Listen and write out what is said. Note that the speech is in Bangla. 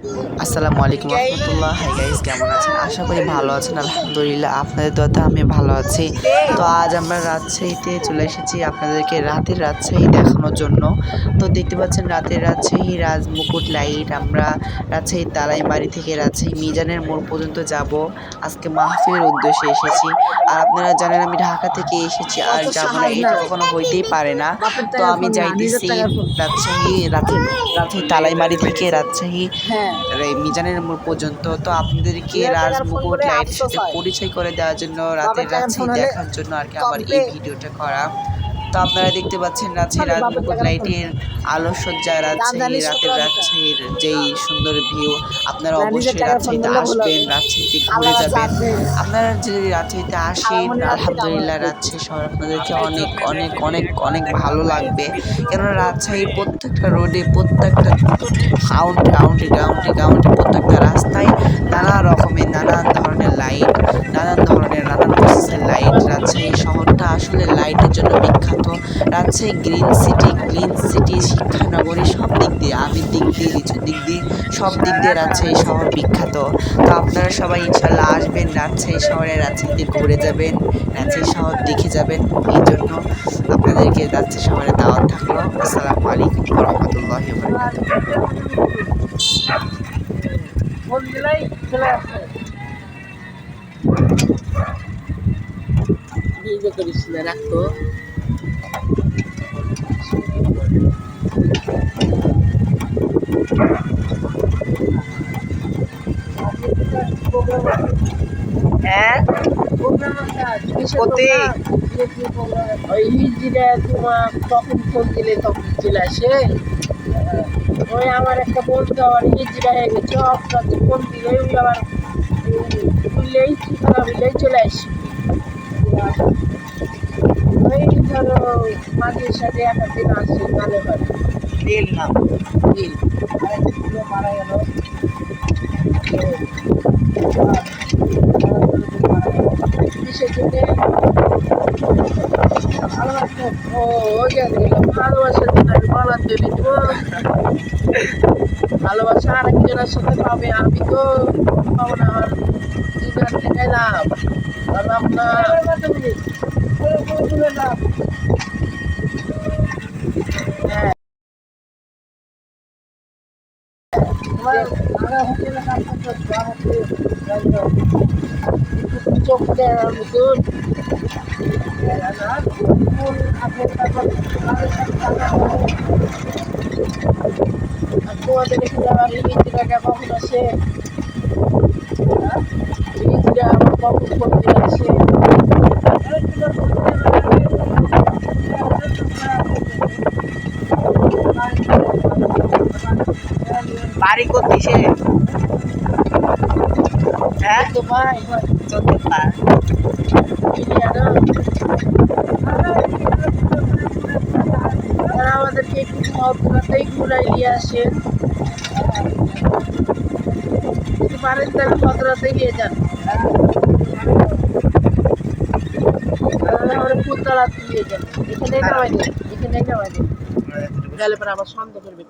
আসসালামু আলাইকুম রহমতুল্লাহ। হাই গাইস, কেমন আছেন? আশা করি ভালো আছেন। আলহামদুলিল্লাহ, আপনাদের দোয়াতে আমি ভালো আছি। তো আজ আমরা রাজশাহীতে চলে এসেছি আপনাদেরকে রাতের রাজশাহী দেখানোর জন্য। তো দেখতে পাচ্ছেন রাতের রাজশাহী রাজমুকুট লাইট। আমরা রাজশাহী তালাইমারি থেকে রাজশাহী মিজানের মোড় পর্যন্ত যাব। আজকে মাহফিলের উদ্দেশ্যে এসেছি। আর আপনারা জানেন আমি ঢাকা থেকে এসেছি আর যাবো না, এটা কখনো হইতেই পারে না। তো আমি যাইতেছি রাজশাহী তালাইমারি থেকে রাজশাহী মিজানের মোড় পর্যন্ত। তো আপনাদেরকে রাজমুকুট লাইটের সাথে পরিচয় করে দেওয়ার জন্য, রাতের রাজশাহী দেখার জন্য আর কি আমার এই ভিডিওটা করা। তো আপনারা দেখতে পাচ্ছেন রাজশাহী রাজমুকুট লাইটের আলোকসজ্জা, রাজশাহী রাতের রাজশাহীর যেই সুন্দর ভিউ। আপনারা অবশ্যই রাজশাহীতে আসবেন, রাজশাহীতে ঘুরে যাবেন। আপনারা যদি রাজশাহীতে আসেন, আলহামদুলিল্লাহ রাজশাহী শহর আপনাদেরকে অনেক অনেক অনেক অনেক ভালো লাগবে। কেননা রাজশাহীর প্রত্যেকটা রোডে, প্রত্যেকটা গাউন্টে প্রত্যেকটা রাস্তায় নানা রকমের নানান ধরনের লাইট, নানান প্রসেসের লাইট। রাজশাহী শহরটা আসলে লাইটের জন্য বিখ্যাত। রাজশাহী গ্রিন সিটি শিক্ষানগরী, সব দিক দিয়ে, আমির দিক দিয়ে, লিচুর দিক দিয়ে, সব দিক দিয়ে রাজশাহী শহর বিখ্যাত। তো আপনারা সবাই ইনশাল্লাহ আসবেন রাজশাহী শহরে, রাজশাহীতে ঘুরে যাবেন, রাজশাহী শহর দেখে যাবেন। এই জন্য আপনাদেরকে রাজশাহী শহরে দাওয়াত থাকলো। আসসালামু আলাইকুম রহমতুল্লাহি ওয়া বারাকাতুহু। হ্যাঁ, ওই হিজিরা তোমার তখন ফোন দিলে তখন চলে আসে। ওই আমার একটা বন্ধু আবার হিজিরা হয়ে গেছে, আপনার ফোন দিলে ওই আবার বুঝলেই ঠিকানা বুঝলেই চলে আসে। ওই ধরো মাঝে সাথে একটা দিন আসে ভালো হয় মারা গেল। ভালোবাসা আরেকজনের সাথে পাবে, আমি তো পাবো না। আমার জীবন থেকে লাভ আর আপনার চোখ দেওয়ার মতন তোমাদের এখানে আবার লিমিটটা কখন আসে? লিমিটটা আবার কখন করতে আসে? বাড়ি করতে সে হ্যাঁ তো ভাই চলতে পার আমাদেরকে একটু মহত্বতেই ঘুরাই নিয়ে আসে পারেন, তাহলে ভদ্রতে নিয়ে যান। ফুলতলা নিয়ে যান, এখানে নামাই দেন, গেলে পরে আবার সন্দেহ করবে।